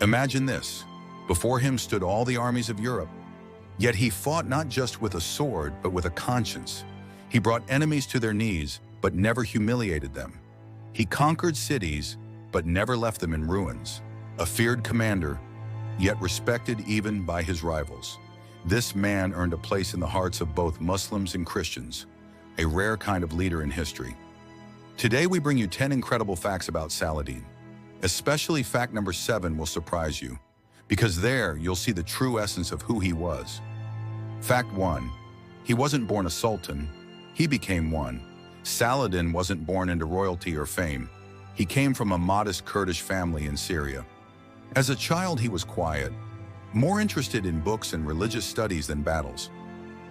Imagine this. Before him stood all the armies of Europe. Yet he fought not just with a sword, but with a conscience. He brought enemies to their knees, but never humiliated them. He conquered cities, but never left them in ruins. A feared commander, yet respected even by his rivals. This man earned a place in the hearts of both Muslims and Christians, a rare kind of leader in history. Today we bring you 10 incredible facts about Saladin. Especially fact number 7 will surprise you, because there you'll see the true essence of who he was. Fact 1. He wasn't born a sultan, he became one. Saladin wasn't born into royalty or fame. He came from a modest Kurdish family in Syria. As a child, he was quiet, more interested in books and religious studies than battles.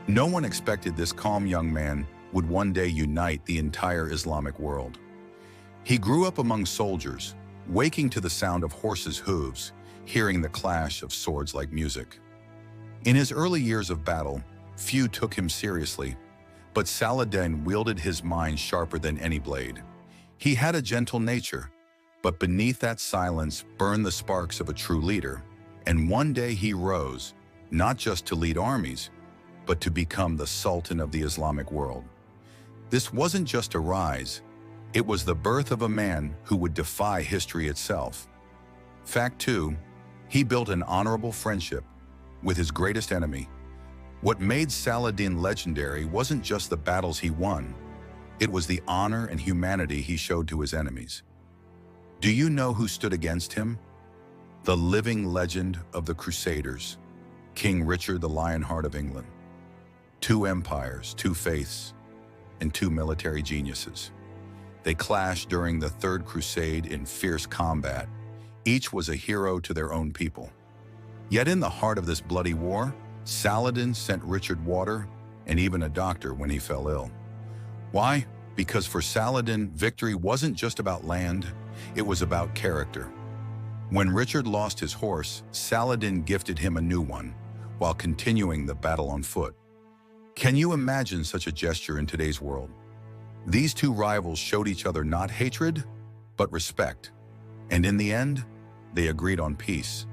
No one expected this calm young man would one day unite the entire Islamic world. He grew up among soldiers, waking to the sound of horses' hooves, hearing the clash of swords like music. In his early years of battle, few took him seriously, but Saladin wielded his mind sharper than any blade. He had a gentle nature, but beneath that silence burned the sparks of a true leader. And one day he rose, not just to lead armies, but to become the Sultan of the Islamic world. This wasn't just a rise, it was the birth of a man who would defy history itself. Fact 2, he built an honorable friendship with his greatest enemy. What made Saladin legendary wasn't just the battles he won, it was the honor and humanity he showed to his enemies. Do you know who stood against him? The living legend of the Crusaders, King Richard the Lionheart of England. 2 empires, 2 faiths, and 2 military geniuses. They clashed during the Third Crusade in fierce combat. Each was a hero to their own people. Yet in the heart of this bloody war, Saladin sent Richard water and even a doctor when he fell ill. Why? Because for Saladin, victory wasn't just about land, it was about character. When Richard lost his horse, Saladin gifted him a new one, while continuing the battle on foot. Can you imagine such a gesture in today's world? These 2 rivals showed each other not hatred, but respect. And in the end, they agreed on peace.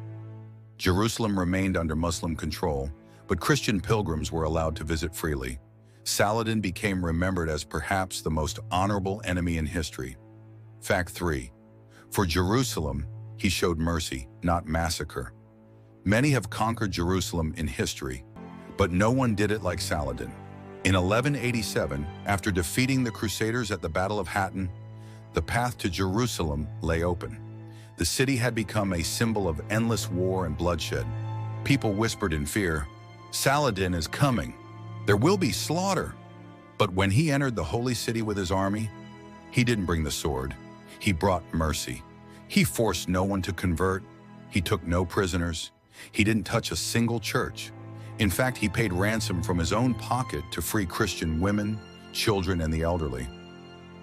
Jerusalem remained under Muslim control, but Christian pilgrims were allowed to visit freely. Saladin became remembered as perhaps the most honorable enemy in history. Fact 3. For Jerusalem, he showed mercy, not massacre. Many have conquered Jerusalem in history, but no one did it like Saladin. In 1187, after defeating the Crusaders at the Battle of Hattin, the path to Jerusalem lay open. The city had become a symbol of endless war and bloodshed. People whispered in fear, "Saladin is coming. There will be slaughter." But when he entered the holy city with his army, he didn't bring the sword. He brought mercy. He forced no one to convert. He took no prisoners. He didn't touch a single church. In fact, he paid ransom from his own pocket to free Christian women, children, and the elderly.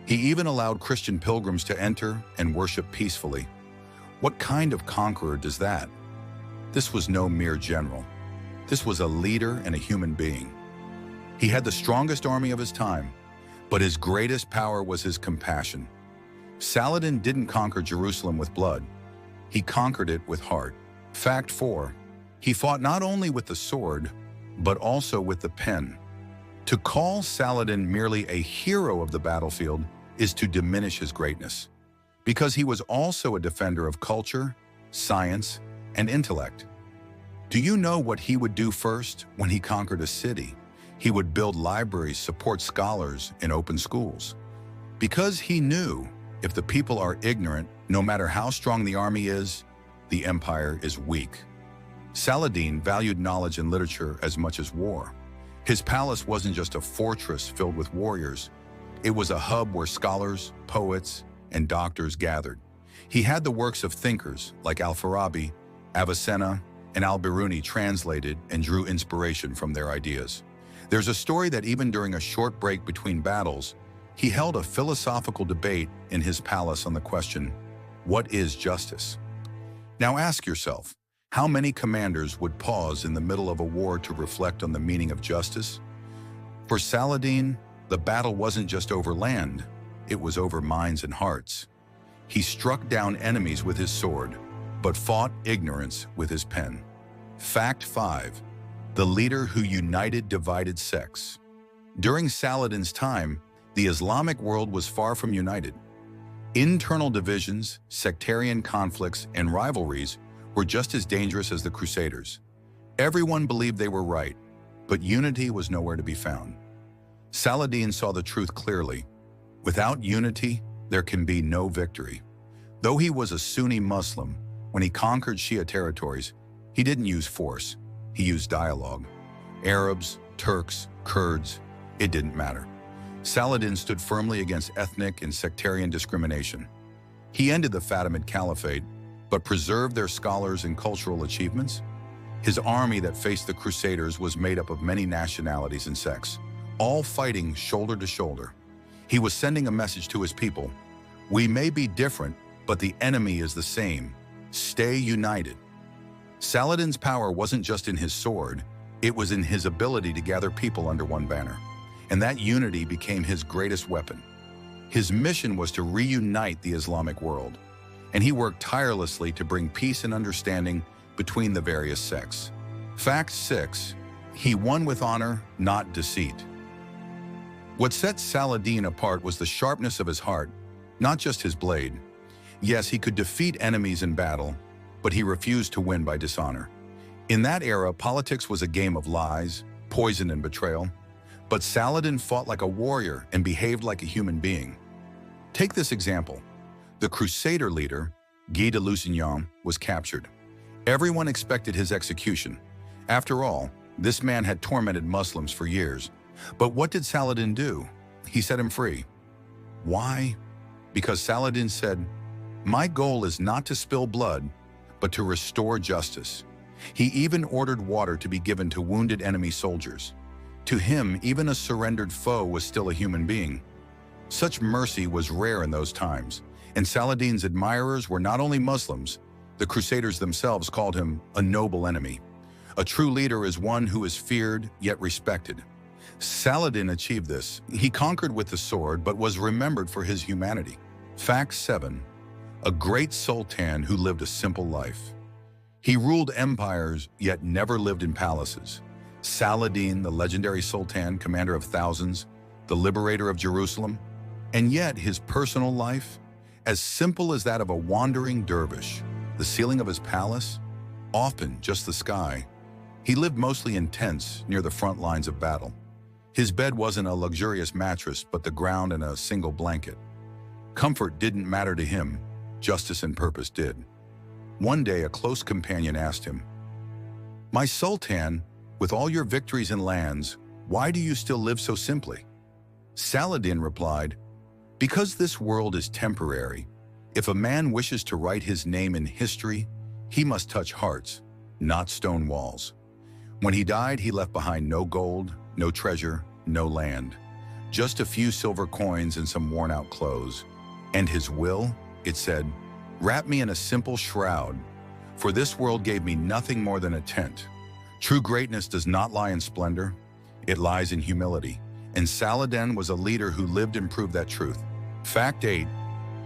He even allowed Christian pilgrims to enter and worship peacefully. What kind of conqueror does that? This was no mere general. This was a leader and a human being. He had the strongest army of his time, but his greatest power was his compassion. Saladin didn't conquer Jerusalem with blood. He conquered it with heart. Fact 4. He fought not only with the sword, but also with the pen. To call Saladin merely a hero of the battlefield is to diminish his greatness, because he was also a defender of culture, science, and intellect. Do you know what he would do first when he conquered a city? He would build libraries, support scholars, and open schools. Because he knew if the people are ignorant, no matter how strong the army is, the empire is weak. Saladin valued knowledge and literature as much as war. His palace wasn't just a fortress filled with warriors. It was a hub where scholars, poets, and doctors gathered. He had the works of thinkers like Al-Farabi, Avicenna, and Al-Biruni translated and drew inspiration from their ideas. There's a story that even during a short break between battles, he held a philosophical debate in his palace on the question, what is justice? Now ask yourself, how many commanders would pause in the middle of a war to reflect on the meaning of justice? For Saladin, the battle wasn't just over land, it was over minds and hearts. He struck down enemies with his sword, but fought ignorance with his pen. Fact 5. The leader who united divided sects. During Saladin's time, the Islamic world was far from united. Internal divisions, sectarian conflicts, and rivalries were just as dangerous as the Crusaders. Everyone believed they were right, but unity was nowhere to be found. Saladin saw the truth clearly. Without unity, there can be no victory. Though he was a Sunni Muslim, when he conquered Shia territories, he didn't use force. He used dialogue. Arabs, Turks, Kurds, it didn't matter. Saladin stood firmly against ethnic and sectarian discrimination. He ended the Fatimid Caliphate, but preserved their scholars and cultural achievements. His army that faced the Crusaders was made up of many nationalities and sects, all fighting shoulder to shoulder. He was sending a message to his people. We may be different, but the enemy is the same. Stay united. Saladin's power wasn't just in his sword, it was in his ability to gather people under one banner. And that unity became his greatest weapon. His mission was to reunite the Islamic world, and he worked tirelessly to bring peace and understanding between the various sects. Fact 6. He won with honor, not deceit. What set Saladin apart was the sharpness of his heart, not just his blade. Yes, he could defeat enemies in battle, but he refused to win by dishonor. In that era, politics was a game of lies, poison, and betrayal. But Saladin fought like a warrior and behaved like a human being. Take this example. The Crusader leader, Guy de Lusignan, was captured. Everyone expected his execution. After all, this man had tormented Muslims for years. But what did Saladin do? He set him free. Why? Because Saladin said, "My goal is not to spill blood, but to restore justice." He even ordered water to be given to wounded enemy soldiers. To him, even a surrendered foe was still a human being. Such mercy was rare in those times, and Saladin's admirers were not only Muslims. The Crusaders themselves called him a noble enemy. A true leader is one who is feared yet respected. Saladin achieved this. He conquered with the sword, but was remembered for his humanity. Fact 7. A great sultan who lived a simple life. He ruled empires, yet never lived in palaces. Saladin, the legendary sultan, commander of thousands, the liberator of Jerusalem, and yet his personal life, as simple as that of a wandering dervish, the ceiling of his palace, often just the sky. He lived mostly in tents near the front lines of battle. His bed wasn't a luxurious mattress, but the ground and a single blanket. Comfort didn't matter to him, justice and purpose did. One day, a close companion asked him, "My sultan, with all your victories and lands, why do you still live so simply?" Saladin replied, "Because this world is temporary. If a man wishes to write his name in history, he must touch hearts, not stone walls." When he died, he left behind no gold, no treasure, no land, just a few silver coins and some worn-out clothes. And his will, it said, "Wrap me in a simple shroud, for this world gave me nothing more than a tent." True greatness does not lie in splendor, it lies in humility. And Saladin was a leader who lived and proved that truth. Fact 8.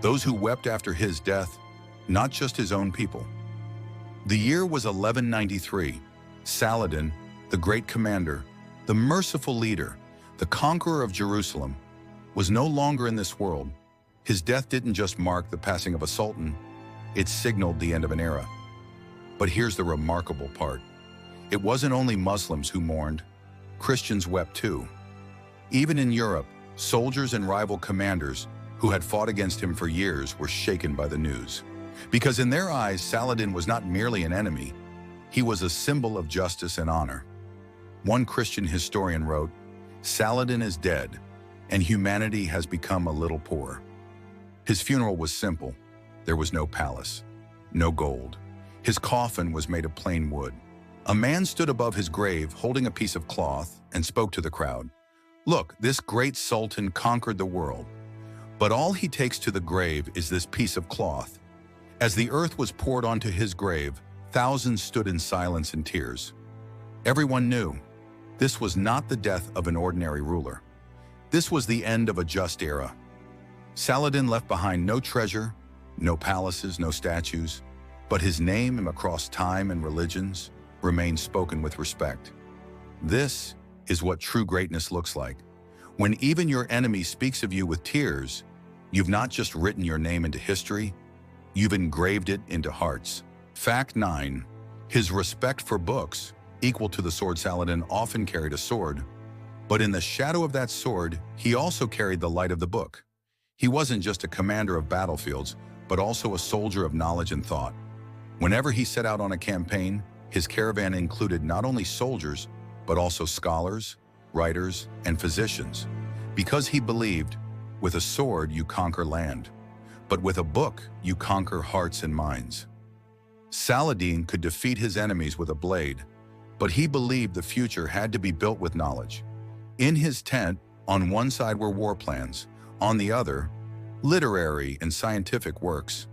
Those who wept after his death, not just his own people. The year was 1193. Saladin, the great commander, the merciful leader, the conqueror of Jerusalem, was no longer in this world. His death didn't just mark the passing of a sultan, it signaled the end of an era. But here's the remarkable part. It wasn't only Muslims who mourned, Christians wept too. Even in Europe, soldiers and rival commanders who had fought against him for years were shaken by the news. Because in their eyes, Saladin was not merely an enemy, he was a symbol of justice and honor. One Christian historian wrote, "Saladin is dead, and humanity has become a little poor." His funeral was simple. There was no palace, no gold. His coffin was made of plain wood. A man stood above his grave holding a piece of cloth and spoke to the crowd. "Look, this great sultan conquered the world, but all he takes to the grave is this piece of cloth." As the earth was poured onto his grave, thousands stood in silence and tears. Everyone knew this was not the death of an ordinary ruler. This was the end of a just era. Saladin left behind no treasure, no palaces, no statues, but his name across time and religions remains spoken with respect. This is what true greatness looks like. When even your enemy speaks of you with tears, you've not just written your name into history, you've engraved it into hearts. Fact 9. His respect for books, equal to the sword. Saladin often carried a sword, but in the shadow of that sword, he also carried the light of the book. He wasn't just a commander of battlefields, but also a soldier of knowledge and thought. Whenever he set out on a campaign, his caravan included not only soldiers, but also scholars, writers, and physicians, because he believed, with a sword you conquer land, but with a book you conquer hearts and minds. Saladin could defeat his enemies with a blade, but he believed the future had to be built with knowledge. In his tent, on one side were war plans, on the other, literary and scientific works.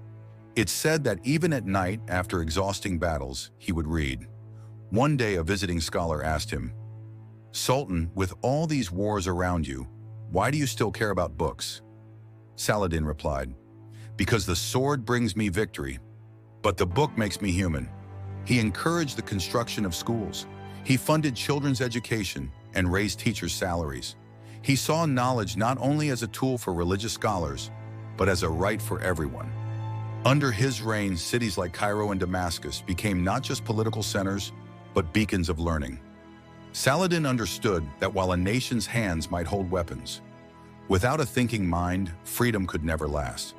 It's said that even at night, after exhausting battles, he would read. One day a visiting scholar asked him, "Sultan, with all these wars around you, why do you still care about books?" Saladin replied, "Because the sword brings me victory, but the book makes me human." He encouraged the construction of schools. He funded children's education and raised teachers' salaries. He saw knowledge not only as a tool for religious scholars, but as a right for everyone. Under his reign, cities like Cairo and Damascus became not just political centers, but beacons of learning. Saladin understood that while a nation's hands might hold weapons, without a thinking mind, freedom could never last.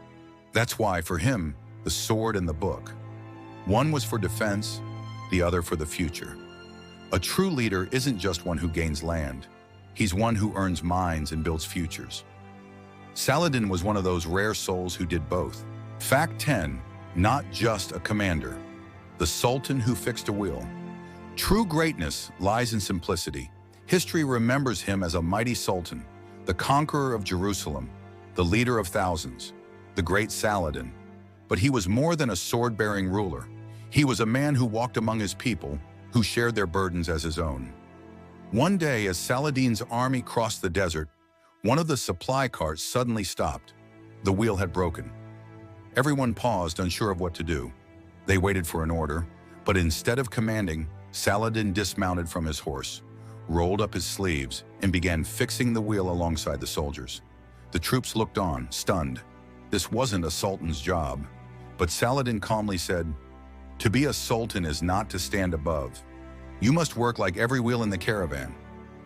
That's why, for him, the sword and the book, one was for defense, the other for the future. A true leader isn't just one who gains land. He's one who earns minds and builds futures. Saladin was one of those rare souls who did both. Fact 10, not just a commander. The Sultan who fixed a wheel. True greatness lies in simplicity. History remembers him as a mighty sultan, the conqueror of Jerusalem, the leader of thousands, the great Saladin. But he was more than a sword-bearing ruler. He was a man who walked among his people, who shared their burdens as his own. One day, as Saladin's army crossed the desert, one of the supply carts suddenly stopped. The wheel had broken. Everyone paused, unsure of what to do. They waited for an order, but instead of commanding, Saladin dismounted from his horse, rolled up his sleeves, and began fixing the wheel alongside the soldiers. The troops looked on, stunned. This wasn't a sultan's job, but Saladin calmly said, "To be a sultan is not to stand above. You must work like every wheel in the caravan.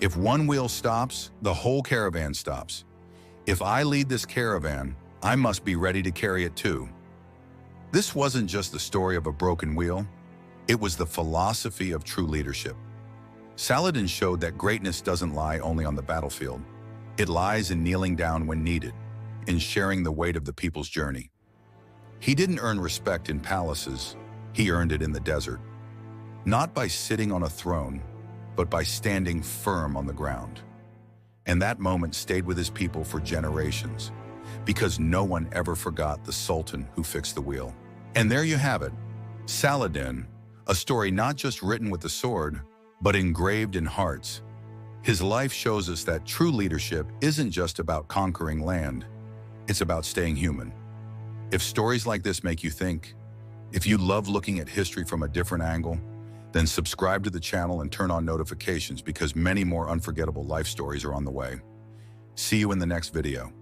If one wheel stops, the whole caravan stops. If I lead this caravan, I must be ready to carry it too." This wasn't just the story of a broken wheel. It was the philosophy of true leadership. Saladin showed that greatness doesn't lie only on the battlefield. It lies in kneeling down when needed, in sharing the weight of the people's journey. He didn't earn respect in palaces, he earned it in the desert. Not by sitting on a throne, but by standing firm on the ground. And that moment stayed with his people for generations, because no one ever forgot the Sultan who fixed the wheel. And there you have it, Saladin, a story not just written with the sword, but engraved in hearts. His life shows us that true leadership isn't just about conquering land, it's about staying human. If stories like this make you think, if you love looking at history from a different angle, then subscribe to the channel and turn on notifications because many more unforgettable life stories are on the way. See you in the next video.